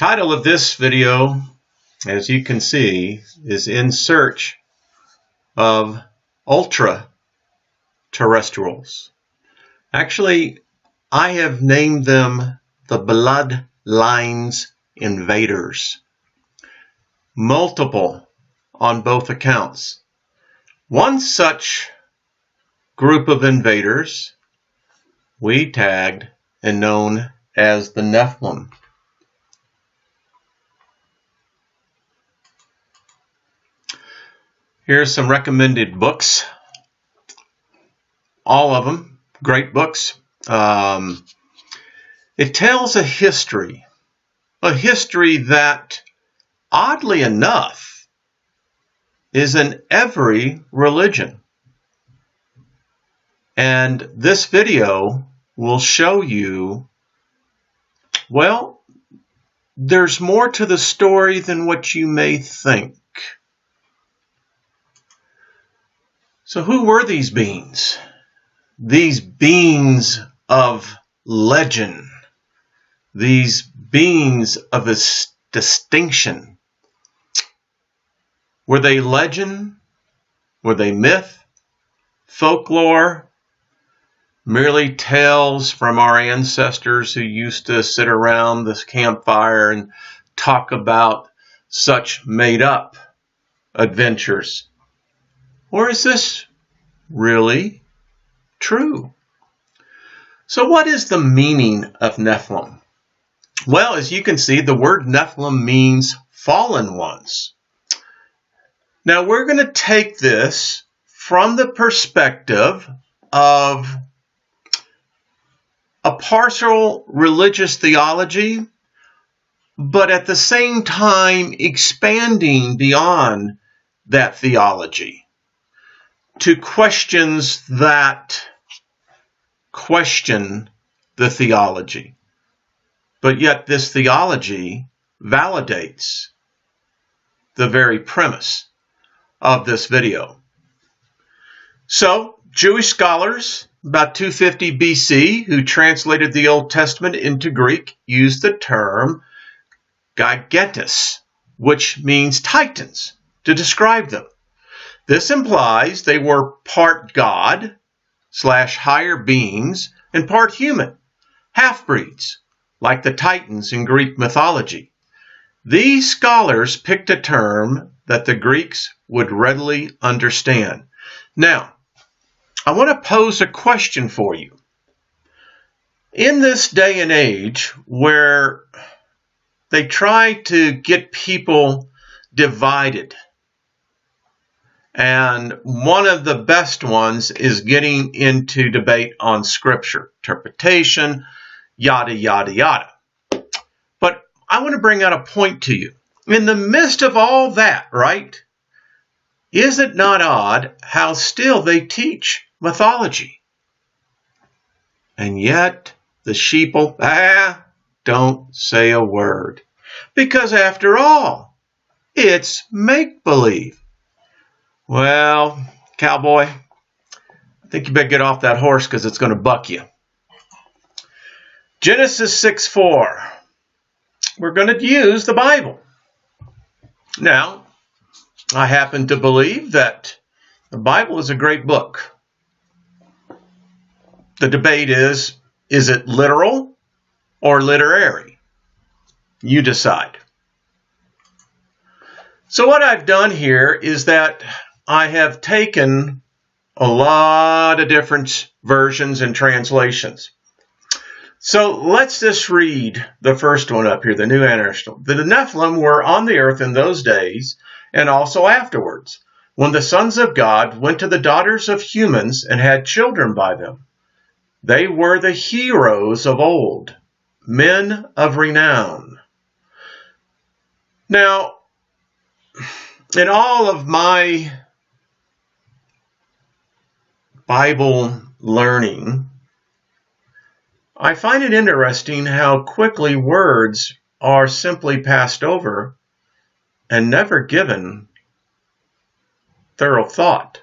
Title of this video, as you can see, is In Search of Ultra-Terrestrials. Actually, I have named them the Bloodlines Invaders. Multiple on both accounts. One such group of invaders we tagged and known as the Nephilim. Here's some recommended books. All of them great books. It tells a history that, oddly enough, is in every religion. And this video will show you, well, there's more to the story than what you may think. So who were these beings? These beings of legend. These beings of distinction. Were they legend? Were they myth? Folklore? Merely tales from our ancestors who used to sit around this campfire and talk about such made-up adventures? Or is this really true? So what is the meaning of Nephilim? Well, as you can see, the word Nephilim means fallen ones. Now we're going to take this from the perspective of a partial religious theology, but at the same time expanding beyond that theology to questions that question the theology. But yet this theology validates the very premise of this video. So, Jewish scholars, about 250 BC, who translated the Old Testament into Greek, used the term gigantes, which means titans, to describe them. This implies they were part God / higher beings and part human, half-breeds, like the Titans in Greek mythology. These scholars picked a term that the Greeks would readily understand. Now, I want to pose a question for you. In this day and age where they try to get people divided, and one of the best ones is getting into debate on scripture, interpretation, yada, yada, yada. But I want to bring out a point to you. In the midst of all that, right, is it not odd how still they teach mythology? And yet the sheeple, don't say a word. Because after all, it's make-believe. Well, cowboy, I think you better get off that horse because it's going to buck you. Genesis 6:4. We're going to use the Bible. Now, I happen to believe that the Bible is a great book. The debate is it literal or literary? You decide. So what I've done here is that I have taken a lot of different versions and translations. So let's just read the first one up here, the New International. The Nephilim were on the earth in those days and also afterwards, when the sons of God went to the daughters of humans and had children by them. They were the heroes of old, men of renown. Now, in all of my Bible learning, I find it interesting how quickly words are simply passed over and never given thorough thought.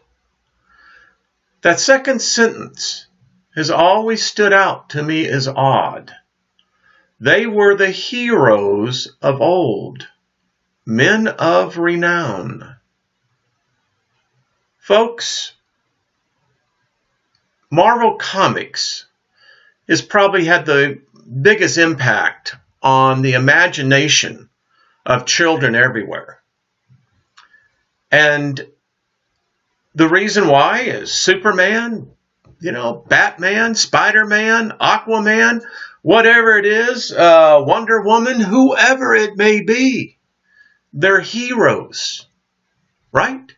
That second sentence has always stood out to me as odd. They were the heroes of old, men of renown. Folks, Marvel Comics has probably had the biggest impact on the imagination of children everywhere. And the reason why is Superman, Batman, Spider-Man, Aquaman, whatever it is, Wonder Woman, whoever it may be, they're heroes, right?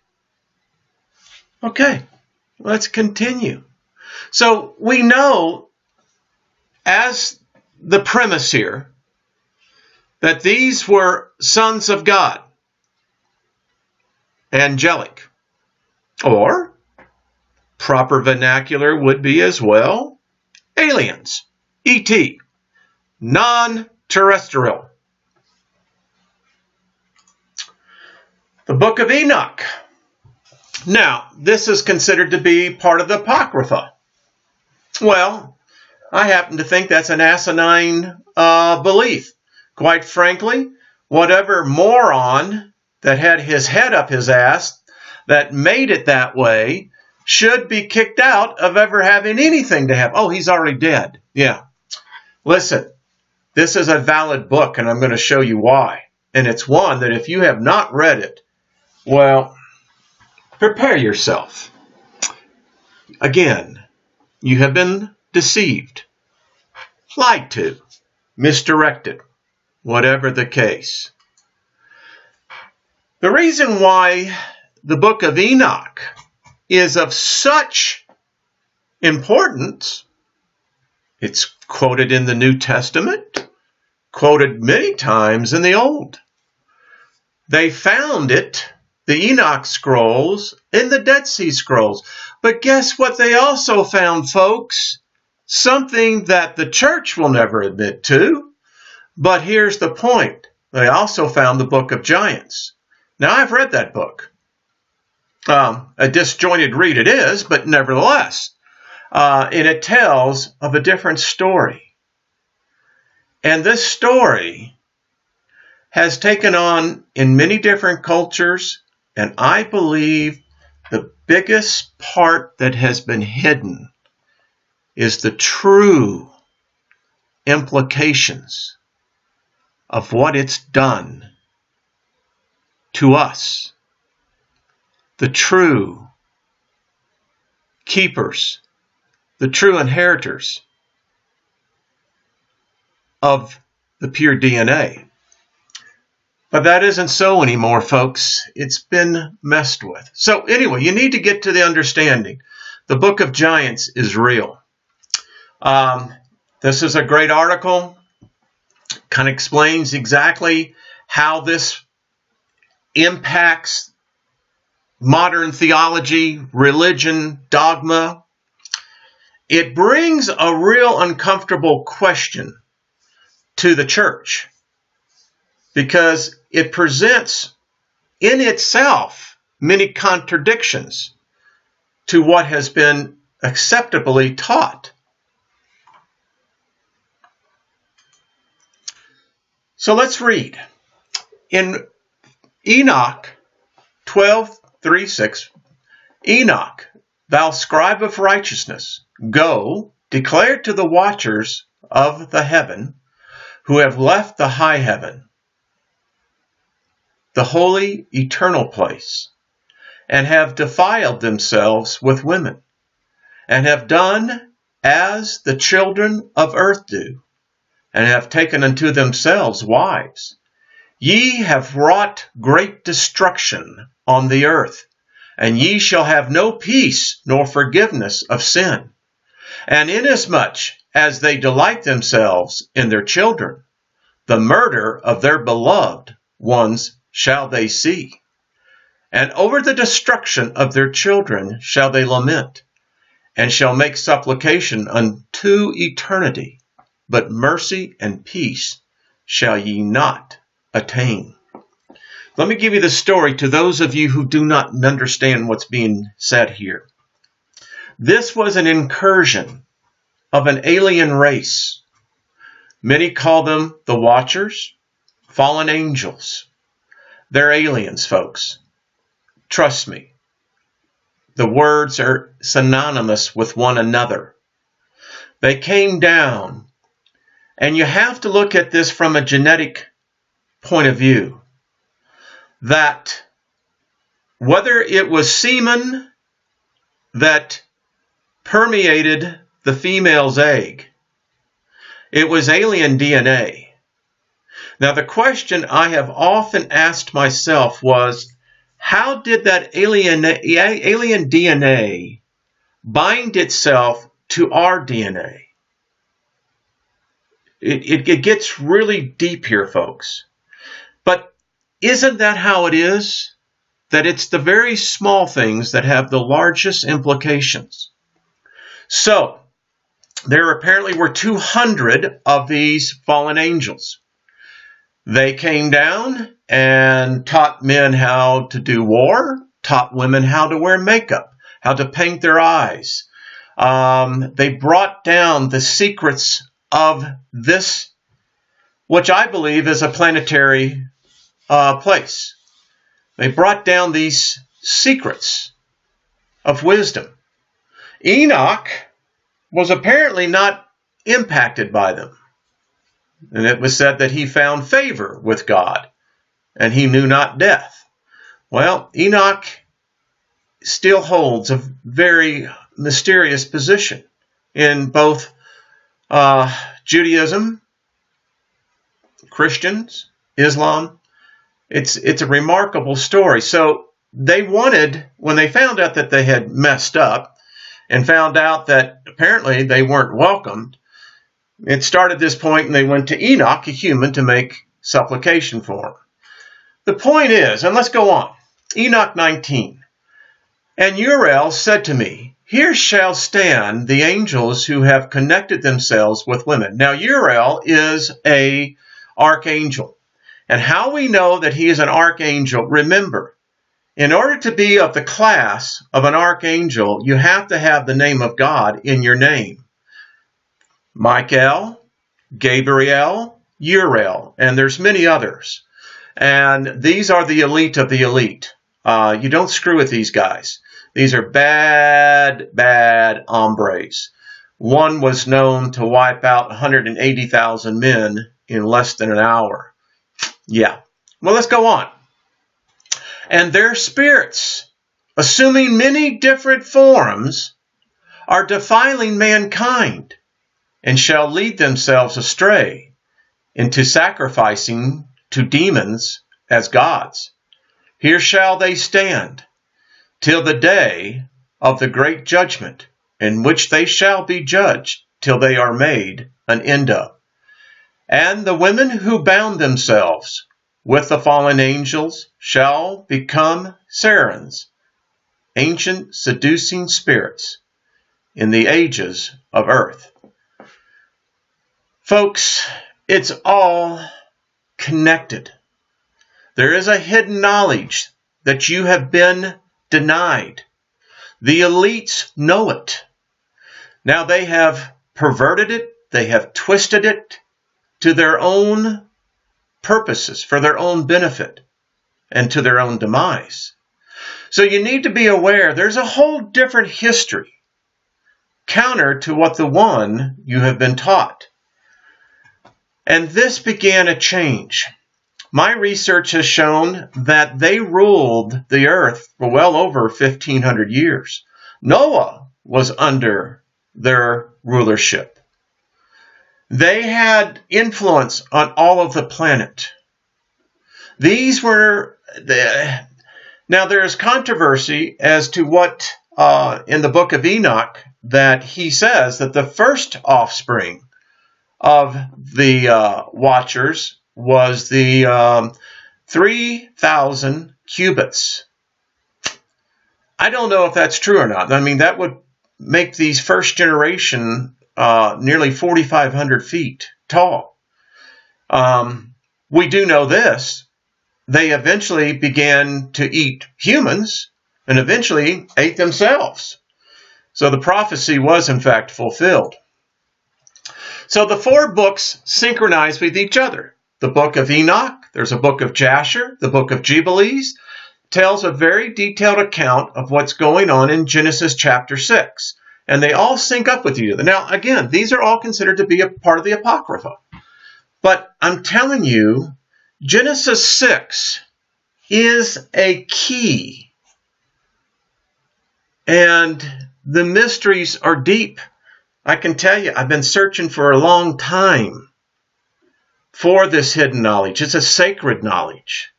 Okay, let's continue. So we know, as the premise here, that these were sons of God, angelic, or proper vernacular would be as well, aliens, ET, non-terrestrial. The Book of Enoch. Now, this is considered to be part of the Apocrypha. Well, I happen to think that's an asinine belief. Quite frankly, whatever moron that had his head up his ass that made it that way should be kicked out of ever having anything to have. Oh, he's already dead. Yeah. Listen, this is a valid book, and I'm going to show you why. And it's one that if you have not read it, well, prepare yourself. Again, you have been deceived, lied to, misdirected, whatever the case. The reason why the Book of Enoch is of such importance, it's quoted in the New Testament, quoted many times in the Old. They found it, the Enoch scrolls, in the Dead Sea Scrolls. But guess what they also found, folks? Something that the church will never admit to. But here's the point. They also found the Book of Giants. Now, I've read that book. A disjointed read it is, but nevertheless. And it tells of a different story. And this story has taken on in many different cultures, and I believe the biggest part that has been hidden is the true implications of what it's done to us, the true keepers, the true inheritors of the pure DNA. But that isn't so anymore, folks. It's been messed with. So anyway, you need to get to the understanding. The Book of Giants is real. This is a great article. Kind of explains exactly how this impacts modern theology, religion, dogma. It brings a real uncomfortable question to the church, because it presents in itself many contradictions to what has been acceptably taught. So let's read. In Enoch 12:3-6, Enoch, thou scribe of righteousness, go, declare to the watchers of the heaven, who have left the high heaven, the holy eternal place, and have defiled themselves with women, and have done as the children of earth do, and have taken unto themselves wives. Ye have wrought great destruction on the earth, and ye shall have no peace nor forgiveness of sin. And inasmuch as they delight themselves in their children, the murder of their beloved ones shall they see. And over the destruction of their children shall they lament, and shall make supplication unto eternity. But mercy and peace shall ye not attain. Let me give you the story to those of you who do not understand what's being said here. This was an incursion of an alien race Many call them the Watchers, fallen angels. They're aliens, folks. Trust me. The words are synonymous with one another. They came down, and you have to look at this from a genetic point of view, that whether it was semen that permeated the female's egg, it was alien DNA. Now, the question I have often asked myself was, how did that alien DNA bind itself to our DNA? It gets really deep here, folks. But isn't that how it is? That it's the very small things that have the largest implications. So, there apparently were 200 of these fallen angels. They came down and taught men how to do war, taught women how to wear makeup, how to paint their eyes. They brought down the secrets of this, which I believe is a planetary place. They brought down these secrets of wisdom. Enoch was apparently not impacted by them. And it was said that he found favor with God, and he knew not death. Well, Enoch still holds a very mysterious position in both Judaism, Christians, Islam. It's a remarkable story. So they wanted, when they found out that they had messed up and found out that apparently they weren't welcomed, it started this point, and they went to Enoch, a human, to make supplication for him. The point is, and let's go on, Enoch 19. And Uriel said to me, here shall stand the angels who have connected themselves with women. Now, Uriel is an archangel. And how we know that he is an archangel, remember, in order to be of the class of an archangel, you have to have the name of God in your name. Michael, Gabriel, Uriel, and there's many others. And these are the elite of the elite. You don't screw with these guys. These are bad, bad hombres. One was known to wipe out 180,000 men in less than an hour. Yeah. Well, let's go on. And their spirits, assuming many different forms, are defiling mankind, and shall lead themselves astray into sacrificing to demons as gods. Here shall they stand till the day of the great judgment, in which they shall be judged till they are made an end of. And the women who bound themselves with the fallen angels shall become sirens, ancient seducing spirits, in the ages of earth. Folks, it's all connected. There is a hidden knowledge that you have been denied. The elites know it. Now they have perverted it, they have twisted it to their own purposes, for their own benefit, and to their own demise. So you need to be aware there's a whole different history, counter to what the one you have been taught. And this began a change. My research has shown that they ruled the earth for well over 1,500 years. Noah was under their rulership. They had influence on all of the planet. These were now there's controversy as to what in the Book of Enoch that he says that the first offspring of the Watchers was the 3,000 cubits. I don't know if that's true or not. I mean, that would make these first generation nearly 4,500 feet tall. We do know this. They eventually began to eat humans and eventually ate themselves. So the prophecy was in fact fulfilled. So the 4 books synchronize with each other. The Book of Enoch, there's a Book of Jasher, the Book of Jubilees, tells a very detailed account of what's going on in Genesis chapter 6. And they all sync up with each other. Now, again, these are all considered to be a part of the Apocrypha. But I'm telling you, Genesis 6 is a key. And the mysteries are deep. I can tell you, I've been searching for a long time for this hidden knowledge. It's a sacred knowledge.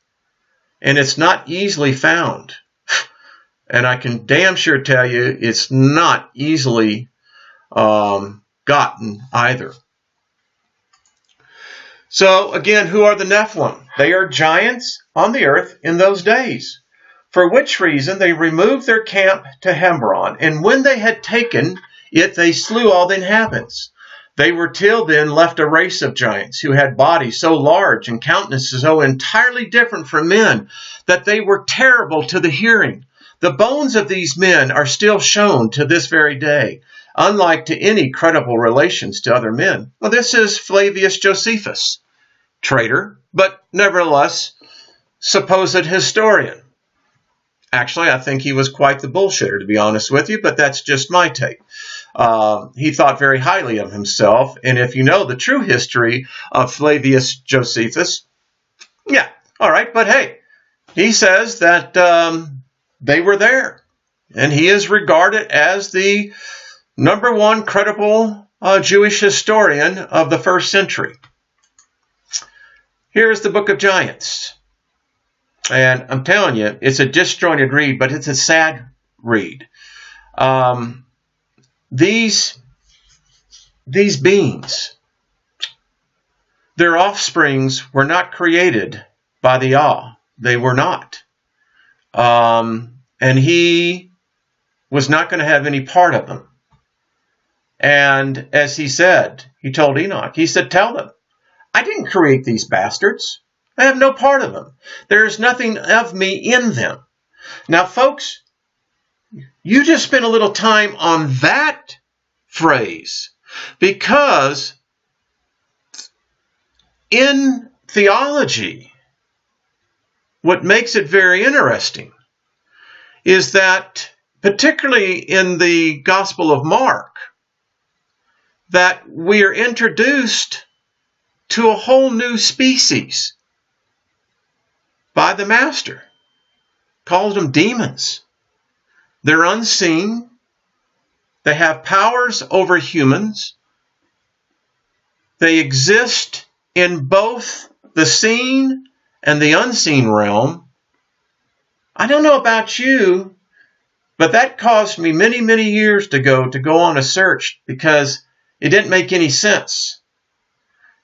And it's not easily found. And I can damn sure tell you it's not easily gotten either. So again, who are the Nephilim? They are giants on the earth in those days, for which reason they removed their camp to Hebron. And when they had taken it, they slew all the inhabitants. They were till then left a race of giants who had bodies so large and countenances so entirely different from men that they were terrible to the hearing. The bones of these men are still shown to this very day, unlike to any credible relations to other men. Well, this is Flavius Josephus, traitor, but nevertheless supposed historian. Actually, I think he was quite the bullshitter, to be honest with you, but that's just my take. He thought very highly of himself, and if you know the true history of Flavius Josephus, yeah, all right, but hey, he says that they were there, and he is regarded as the #1 credible Jewish historian of the 1st century. Here's the Book of Giants. And I'm telling you, it's a disjointed read, but it's a sad read. These beings, their offsprings were not created by the Yah. They were not. And he was not going to have any part of them. And as he said, he told Enoch, he said, tell them, I didn't create these bastards. I have no part of them. There is nothing of me in them. Now, folks, you just spend a little time on that phrase, because in theology, what makes it very interesting is that, particularly in the Gospel of Mark, that we are introduced to a whole new species by the Master. Calls them demons. They're unseen. They have powers over humans. They exist in both the seen and the unseen realm. I don't know about you, but that caused me many, many years to go on a search, because it didn't make any sense.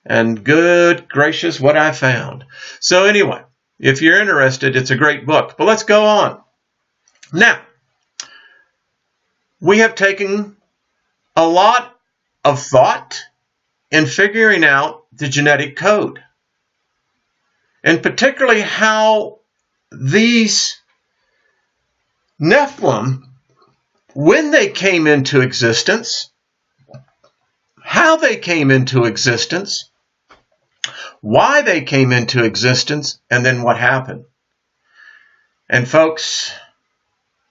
And good gracious, what I found. So anyway, if you're interested, it's a great book. But let's go on. Now, we have taken a lot of thought in figuring out the genetic code, and particularly how these Nephilim, when they came into existence, how they came into existence, why they came into existence, and then what happened. And folks,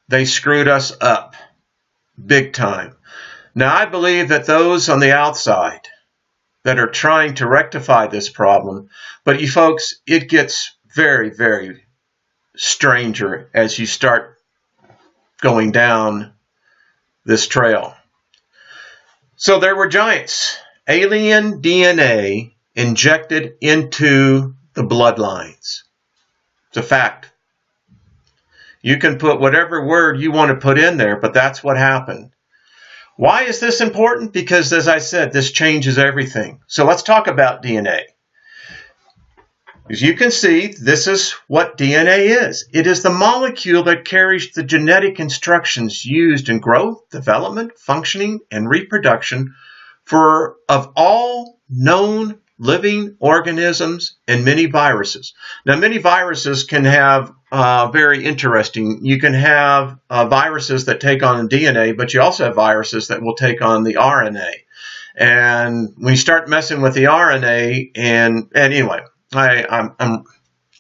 they screwed us up big time. Now, I believe that those on the outside that are trying to rectify this problem, but you folks, it gets very, very stranger as you start going down this trail. So there were giants, alien DNA injected into the bloodlines. It's a fact. You can put whatever word you want to put in there, but that's what happened. Why is this important? Because, as I said, this changes everything. So let's talk about DNA. As you can see, this is what DNA is. It is the molecule that carries the genetic instructions used in growth, development, functioning, and reproduction of all known living organisms and many viruses. Now, many viruses can have very interesting. You can have viruses that take on DNA, but you also have viruses that will take on the RNA. And when you start messing with the RNA, and anyway,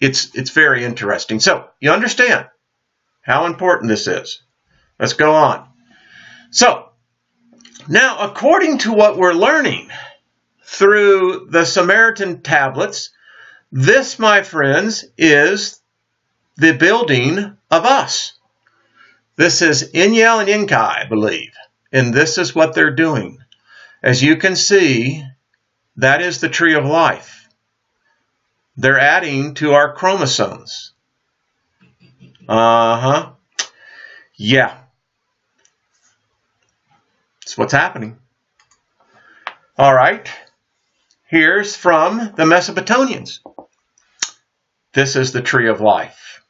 it's very interesting. So you understand how important this is. Let's go on. So now, according to what we're learning through the Samaritan tablets, this, my friends, is the building of us. This is Inyal and Inkai, I believe, and this is what they're doing. As you can see, that is the tree of life. They're adding to our chromosomes. Yeah. That's what's happening. All right. Here's from the Mesopotamians. This is the tree of life.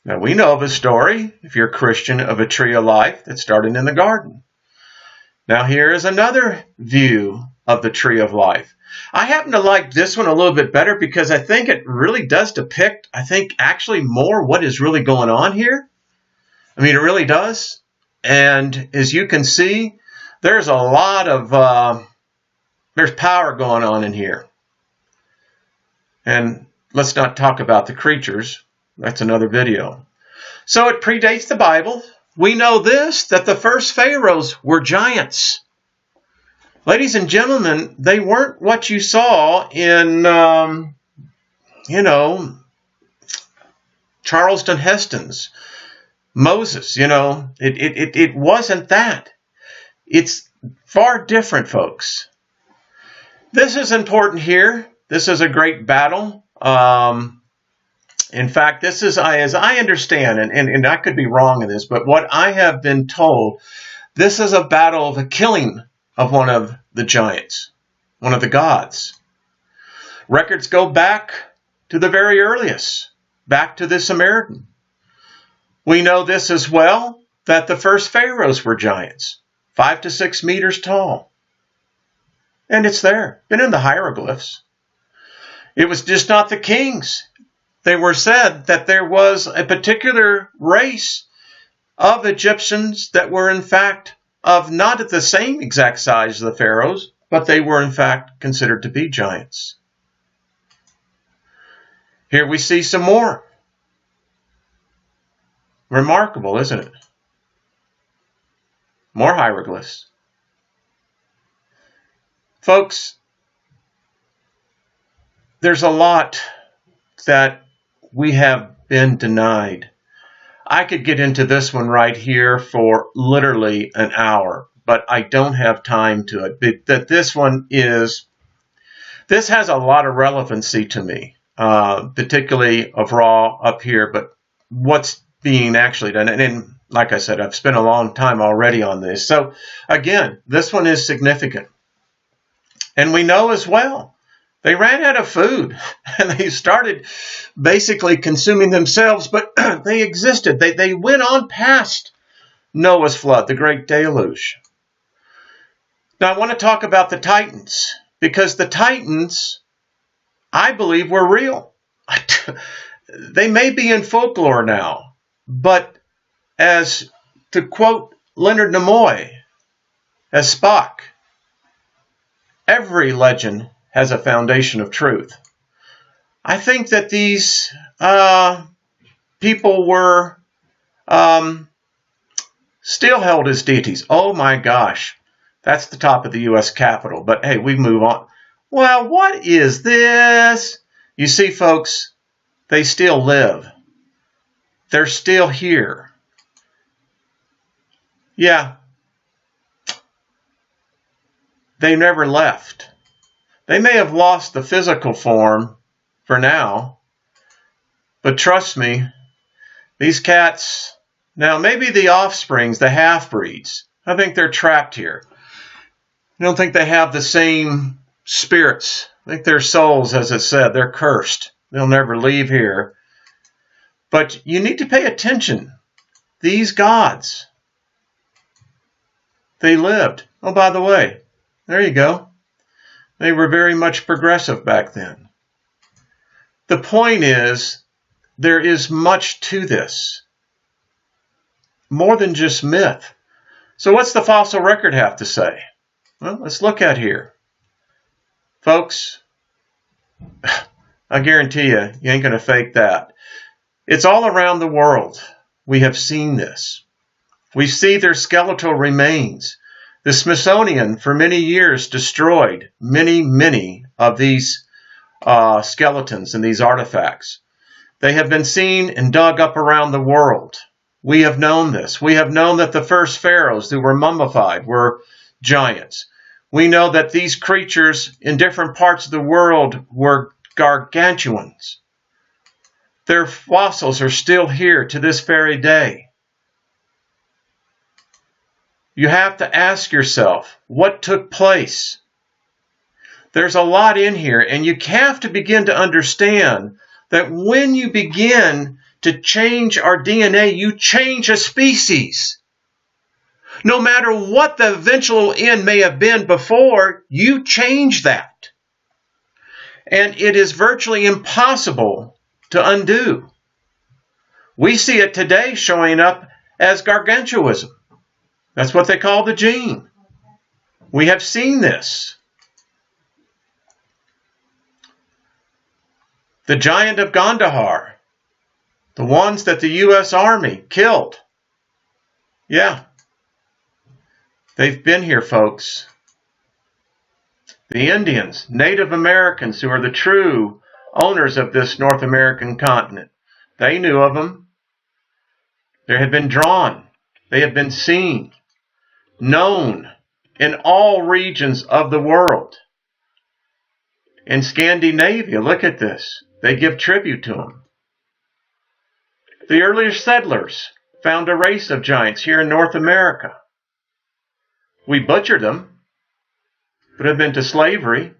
Now, we know of a story, if you're a Christian, of a tree of life that started in the garden. Now, here is another view of the tree of life. I happen to like this one a little bit better because I think it really does depict, actually more what is really going on here. I mean, it really does. And as you can see, there's a lot of, there's power going on in here. And let's not talk about the creatures. That's another video. So it predates the Bible. We know this, that the first pharaohs were giants. Ladies and gentlemen, they weren't what you saw in, Charleston Heston's Moses. It wasn't that. It's far different, folks. This is important here. This is a great battle. In fact, this is, as I understand, and I could be wrong in this, but what I have been told, this is a battle of a killing of one of the giants, one of the gods. Records go back to the very earliest, back to the Samaritan. We know this as well, that the first pharaohs were giants, 5 to 6 meters tall. And it's there, been in the hieroglyphs. It was just not the kings. They were said that there was a particular race of Egyptians that were in fact of not at the same exact size as the pharaohs, but they were in fact considered to be giants. Here we see some more. Remarkable, isn't it? More hieroglyphs. Folks, there's a lot that we have been denied. I could get into this one right here for literally an hour, but I don't have time to it. That this has a lot of relevancy to me, particularly of Raw up here, but what's being actually done. And like I said, I've spent a long time already on this. So again, this one is significant. And we know as well, they ran out of food and they started basically consuming themselves, but they existed. They went on past Noah's flood, the great deluge. Now I want to talk about the Titans, because the Titans, I believe, were real. They may be in folklore now, but as to quote Leonard Nimoy as Spock, every legend has a foundation of truth. I think that these people were still held as deities. Oh my gosh, that's the top of the U.S. Capitol. But hey, we move on. Well, what is this? You see, folks, they still live. They're still here. Yeah. They never left. They may have lost the physical form for now, but trust me, these cats, now maybe the offsprings, the half-breeds, I think they're trapped here. I don't think they have the same spirits. I think their souls, as it said, they're cursed. They'll never leave here. But you need to pay attention. These gods, they lived. Oh, by the way, there you go. They were very much progressive back then. The point is, there is much to this. More than just myth. So what's the fossil record have to say? Well, let's look at here. Folks, I guarantee you ain't going to fake that. It's all around the world. We have seen this. We see their skeletal remains. The Smithsonian, for many years, destroyed many of these skeletons and these artifacts. They have been seen and dug up around the world. We have known this. We have known that the first pharaohs who were mummified were giants. We know that these creatures in different parts of the world were gargantuans. Their fossils are still here to this very day. You have to ask yourself, what took place? There's a lot in here, and you have to begin to understand that when you begin to change our DNA, you change a species. No matter what the eventual end may have been before, you change that. And it is virtually impossible to undo. We see it today showing up as gargantuanism. That's what they call the gene. We have seen this. The giant of Gandhar, the ones that the U.S. Army killed. Yeah. They've been here, folks. The Indians, Native Americans, who are the true owners of this North American continent, they knew of them. They had been drawn. They had been seen, known in all regions of the world. In Scandinavia, look at this. They give tribute to them. The earlier settlers found a race of giants here in North America. We butchered them, put them into slavery.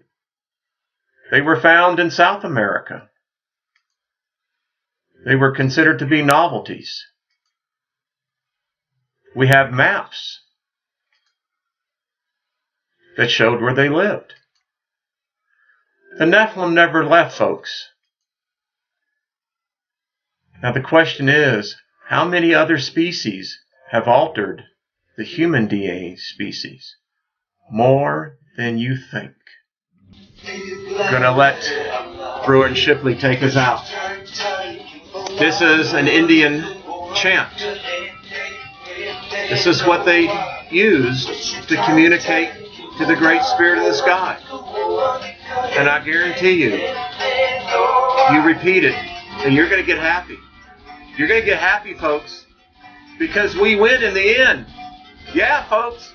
They were found in South America. They were considered to be novelties. We have maps that showed where they lived. The Nephilim never left, folks. Now the question is, how many other species have altered the human DNA species? More than you think. I'm going to let Brewer and Shipley take us out. This is an Indian chant. This is what they used to communicate to the Great Spirit of the sky. And I guarantee you, you repeat it, and you're going to get happy. You're going to get happy, folks, because we win in the end. Yeah, folks,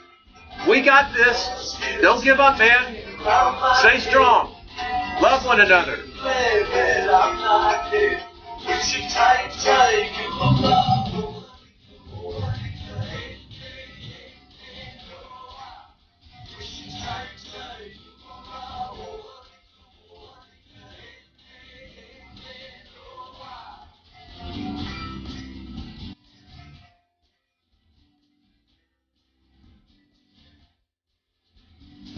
we got this. Don't give up, man. Stay strong. Love one another.